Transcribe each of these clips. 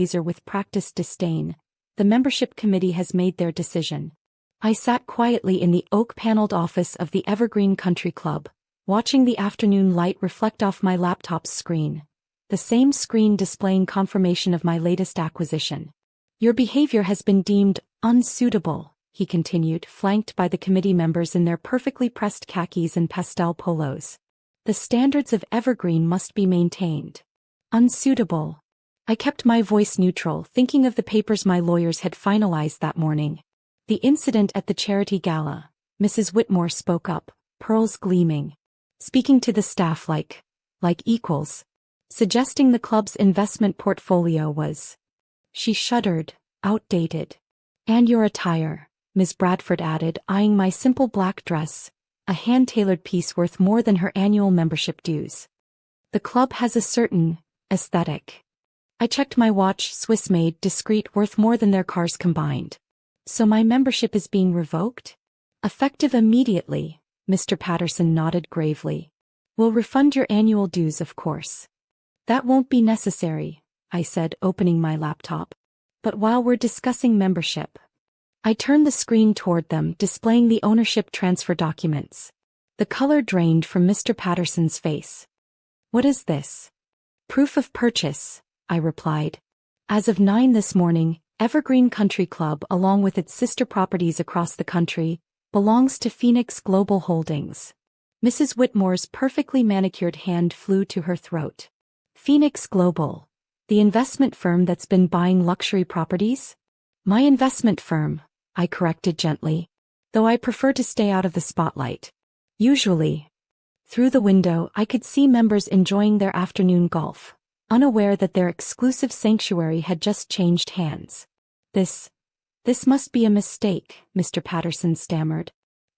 blazer with practiced disdain. The membership committee has made their decision. I sat quietly in the oak-paneled office of the Evergreen Country Club, watching the afternoon light reflect off my laptop's screen. The same screen displaying confirmation of my latest acquisition. Your behavior has been deemed unsuitable, he continued, flanked by the committee members in their perfectly pressed khakis and pastel polos. The standards of Evergreen must be maintained. Unsuitable. I kept my voice neutral, thinking of the papers my lawyers had finalized that morning. The incident at the charity gala. Mrs. Whitmore spoke up, pearls gleaming. Speaking to the staff like equals. Suggesting the club's investment portfolio was. She shuddered, outdated. And your attire, Ms. Bradford added, eyeing my simple black dress, a hand-tailored piece worth more than her annual membership dues. The club has a certain aesthetic. I checked my watch, Swiss-made, discreet, worth more than their cars combined. So my membership is being revoked? Effective immediately, Mr. Patterson nodded gravely. We'll refund your annual dues, of course. That won't be necessary, I said, opening my laptop. But while we're discussing membership, I turned the screen toward them, displaying the ownership transfer documents. The color drained from Mr. Patterson's face. What is this? Proof of purchase, I replied. As of 9 this morning, Evergreen Country Club, along with its sister properties across the country, belongs to Phoenix Global Holdings. Mrs. Whitmore's perfectly manicured hand flew to her throat. Phoenix Global, the investment firm that's been buying luxury properties? My investment firm, I corrected gently, though I prefer to stay out of the spotlight. Usually. Through the window, I could see members enjoying their afternoon golf, unaware that their exclusive sanctuary had just changed hands. This must be a mistake, Mr. Patterson stammered.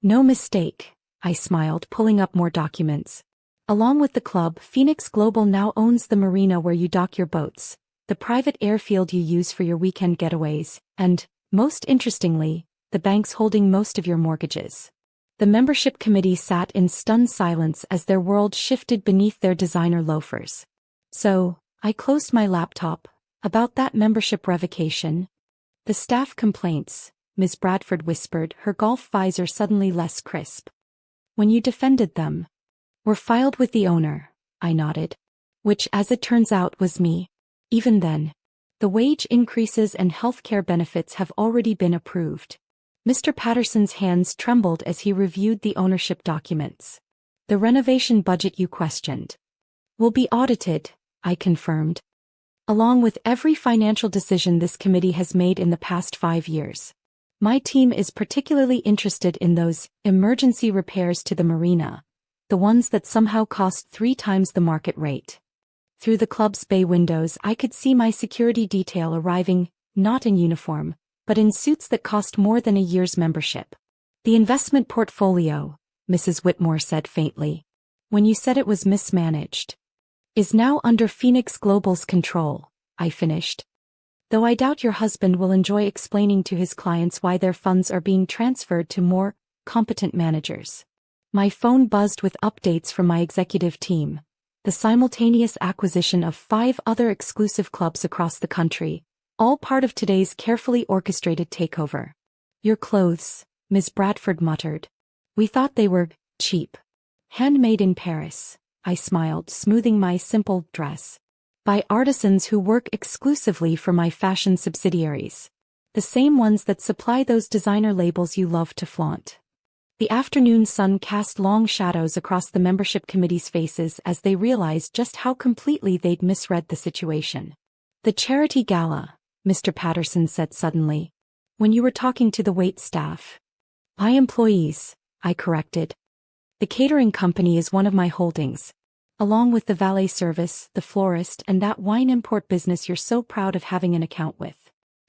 No mistake, I smiled, pulling up more documents. Along with the club, Phoenix Global now owns the marina where you dock your boats, the private airfield you use for your weekend getaways, and, most interestingly, the banks holding most of your mortgages. The membership committee sat in stunned silence as their world shifted beneath their designer loafers. So, I closed my laptop. About that membership revocation. The staff complaints, Ms. Bradford whispered, her golf visor suddenly less crisp. When you defended them, were filed with the owner, I nodded. Which, as it turns out, was me. Even then, the wage increases and healthcare benefits have already been approved. Mr. Patterson's hands trembled as he reviewed the ownership documents. The renovation budget you questioned will be audited, I confirmed. Along with every financial decision this committee has made in the past 5 years. My team is particularly interested in those emergency repairs to the marina, the ones that somehow cost 3 times the market rate. Through the club's bay windows, I could see my security detail arriving, not in uniform, but in suits that cost more than a year's membership. The investment portfolio, Mrs. Whitmore said faintly, when you said it was mismanaged, is now under Phoenix Global's control, I finished. Though I doubt your husband will enjoy explaining to his clients why their funds are being transferred to more competent managers. My phone buzzed with updates from my executive team. The simultaneous acquisition of 5 other exclusive clubs across the country, all part of today's carefully orchestrated takeover. Your clothes, Ms. Bradford muttered. We thought they were cheap. Handmade in Paris, I smiled, smoothing my simple dress. By artisans who work exclusively for my fashion subsidiaries. The same ones that supply those designer labels you love to flaunt. The afternoon sun cast long shadows across the membership committee's faces as they realized just how completely they'd misread the situation. The charity gala, Mr. Patterson said suddenly. When you were talking to the wait staff. My employees, I corrected. The catering company is one of my holdings. Along with the valet service, the florist, and that wine import business you're so proud of having an account with.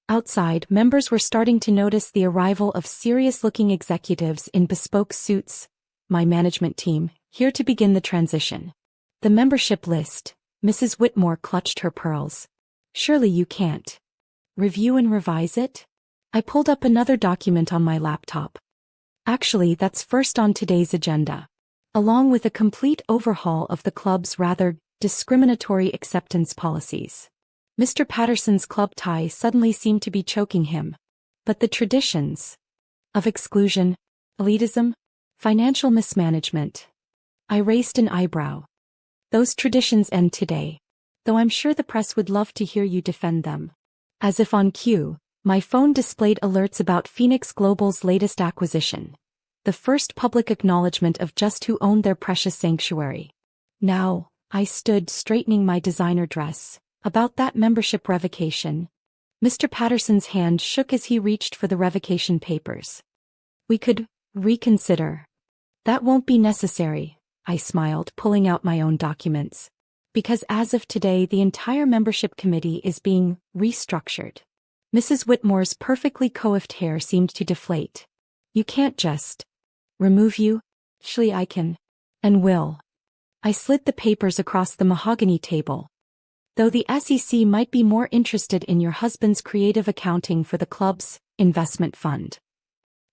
Outside, members were starting to notice the arrival of serious-looking executives in bespoke suits, my management team, here to begin the transition. The membership list, Mrs. Whitmore clutched her pearls. Surely you can't review and revise it? I pulled up another document on my laptop. Actually, that's first on today's agenda. Along with a complete overhaul of the club's rather discriminatory acceptance policies. Mr. Patterson's club tie suddenly seemed to be choking him. But the traditions of exclusion, elitism, financial mismanagement. I raised an eyebrow. Those traditions end today. Though I'm sure the press would love to hear you defend them. As if on cue, my phone displayed alerts about Phoenix Global's latest acquisition. The first public acknowledgement of just who owned their precious sanctuary. Now, I stood straightening my designer dress. About that membership revocation. Mr. Patterson's hand shook as he reached for the revocation papers. We could reconsider. That won't be necessary, I smiled, pulling out my own documents. Because as of today the entire membership committee is being restructured. Mrs. Whitmore's perfectly coiffed hair seemed to deflate. You can't just remove you. Actually I can. And will. I slid the papers across the mahogany table. Though the SEC might be more interested in your husband's creative accounting for the club's investment fund.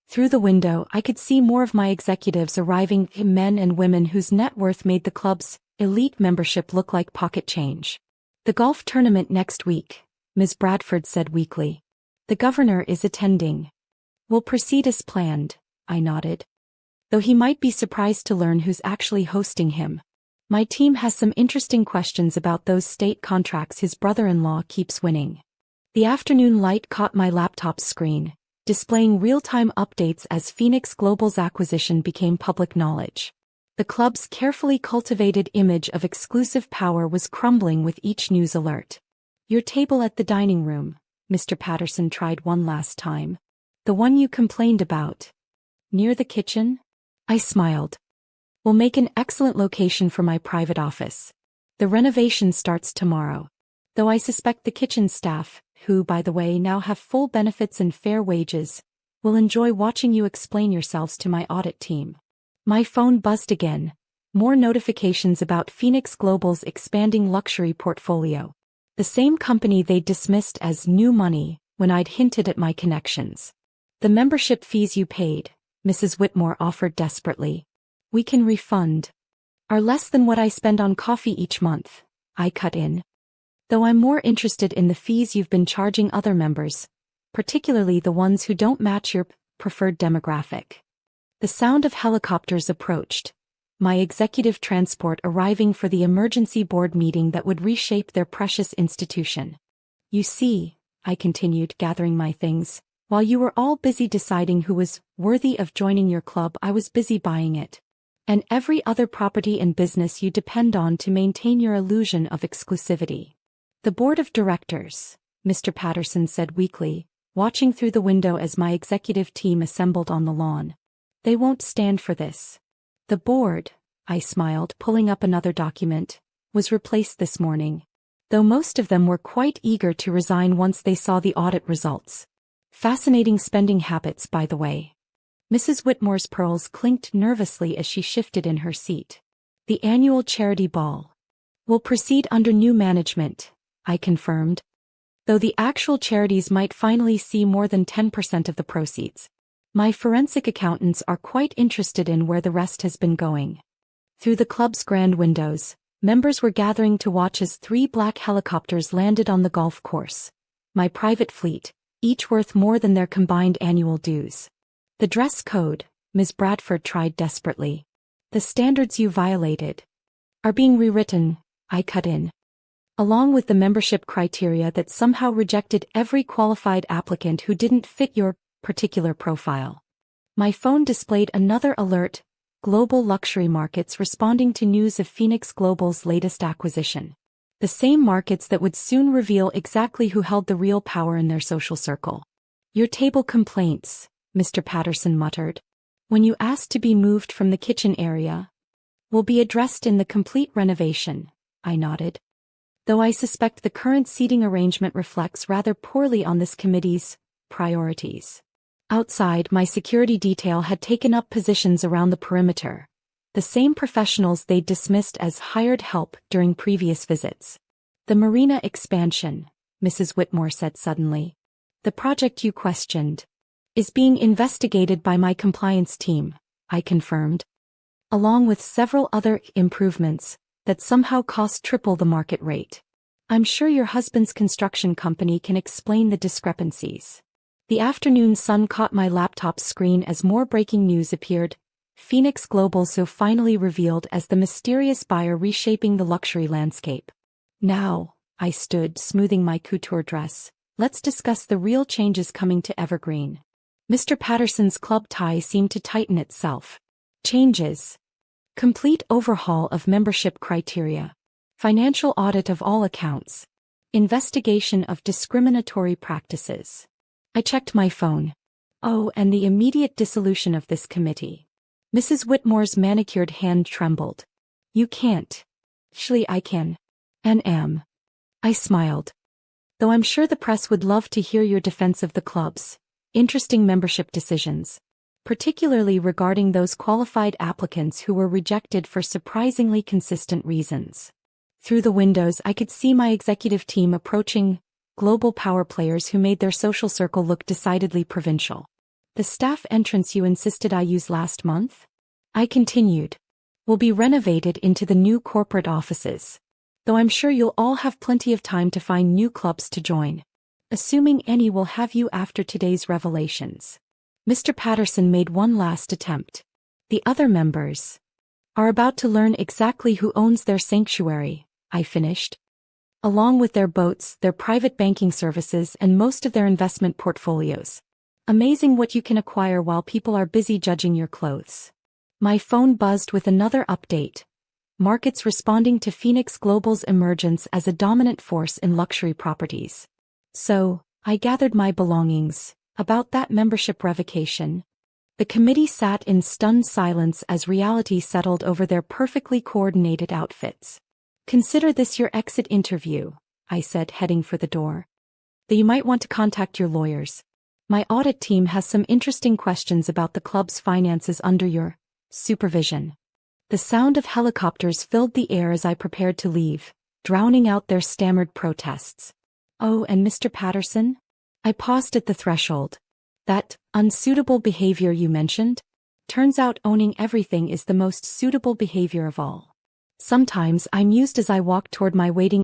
Through the window I could see more of my executives arriving, men and women whose net worth made the club's elite membership look like pocket change. The golf tournament next week, Ms. Bradford said weakly. The governor is attending. We'll proceed as planned, I nodded. Though he might be surprised to learn who's actually hosting him. My team has some interesting questions about those state contracts his brother-in-law keeps winning. The afternoon light caught my laptop's screen, displaying real-time updates as Phoenix Global's acquisition became public knowledge. The club's carefully cultivated image of exclusive power was crumbling with each news alert. Your table at the dining room, Mr. Patterson tried one last time. The one you complained about. Near the kitchen? I smiled. Will make an excellent location for my private office. The renovation starts tomorrow. Though I suspect the kitchen staff, who by the way now have full benefits and fair wages, will enjoy watching you explain yourselves to my audit team. My phone buzzed again. More notifications about Phoenix Global's expanding luxury portfolio. The same company they'd dismissed as new money when I'd hinted at my connections. The membership fees you paid, Mrs. Whitmore offered desperately. We can refund. Are less than what I spend on coffee each month, I cut in. Though I'm more interested in the fees you've been charging other members, particularly the ones who don't match your preferred demographic. The sound of helicopters approached, my executive transport arriving for the emergency board meeting that would reshape their precious institution. You see, I continued, gathering my things, while you were all busy deciding who was worthy of joining your club, I was busy buying it. And every other property and business you depend on to maintain your illusion of exclusivity. The board of directors, Mr. Patterson said weakly, watching through the window as my executive team assembled on the lawn. They won't stand for this. The board, I smiled, pulling up another document, was replaced this morning. Though most of them were quite eager to resign once they saw the audit results. Fascinating spending habits, by the way. Mrs. Whitmore's pearls clinked nervously as she shifted in her seat. The annual charity ball will proceed under new management, I confirmed. Though the actual charities might finally see more than 10% of the proceeds. My forensic accountants are quite interested in where the rest has been going. Through the club's grand windows, members were gathering to watch as 3 black helicopters landed on the golf course. My private fleet, each worth more than their combined annual dues. The dress code, Ms. Bradford tried desperately. The standards you violated are being rewritten, I cut in. Along with the membership criteria that somehow rejected every qualified applicant who didn't fit your particular profile. My phone displayed another alert, global luxury markets responding to news of Phoenix Global's latest acquisition. The same markets that would soon reveal exactly who held the real power in their social circle. Your table complaints, Mr. Patterson muttered. When you asked to be moved from the kitchen area, will be addressed in the complete renovation, I nodded. Though I suspect the current seating arrangement reflects rather poorly on this committee's priorities. Outside, my security detail had taken up positions around the perimeter. The same professionals they'd dismissed as hired help during previous visits. The marina expansion, Mrs. Whitmore said suddenly. The project you questioned is being investigated by my compliance team, I confirmed. Along with several other improvements that somehow cost triple the market rate. I'm sure your husband's construction company can explain the discrepancies. The afternoon sun caught my laptop's screen as more breaking news appeared. Phoenix Global so finally revealed as the mysterious buyer reshaping the luxury landscape. Now, I stood, smoothing my couture dress. Let's discuss the real changes coming to Evergreen. Mr. Patterson's club tie seemed to tighten itself. Changes. Complete overhaul of membership criteria. Financial audit of all accounts. Investigation of discriminatory practices. I checked my phone. Oh, and the immediate dissolution of this committee. Mrs. Whitmore's manicured hand trembled. You can't. Actually, I can. And am. I smiled. Though I'm sure the press would love to hear your defense of the club's interesting membership decisions, particularly regarding those qualified applicants who were rejected for surprisingly consistent reasons. Through the windows I could see my executive team approaching, global power players who made their social circle look decidedly provincial. The staff entrance you insisted I use last month? I continued. Will be renovated into the new corporate offices. Though I'm sure you'll all have plenty of time to find new clubs to join. Assuming any will have you after today's revelations. Mr. Patterson made one last attempt. The other members are about to learn exactly who owns their sanctuary, I finished. Along with their boats, their private banking services, and most of their investment portfolios. Amazing what you can acquire while people are busy judging your clothes. My phone buzzed with another update. Markets responding to Phoenix Global's emergence as a dominant force in luxury properties. So, I gathered my belongings. About that membership revocation. The committee sat in stunned silence as reality settled over their perfectly coordinated outfits. Consider this your exit interview, I said, heading for the door. Though you might want to contact your lawyers. My audit team has some interesting questions about the club's finances under your supervision. The sound of helicopters filled the air as I prepared to leave, drowning out their stammered protests. Oh, and Mr. Patterson? I paused at the threshold. That unsuitable behavior you mentioned? Turns out owning everything is the most suitable behavior of all. Sometimes I mused as I walked toward my waiting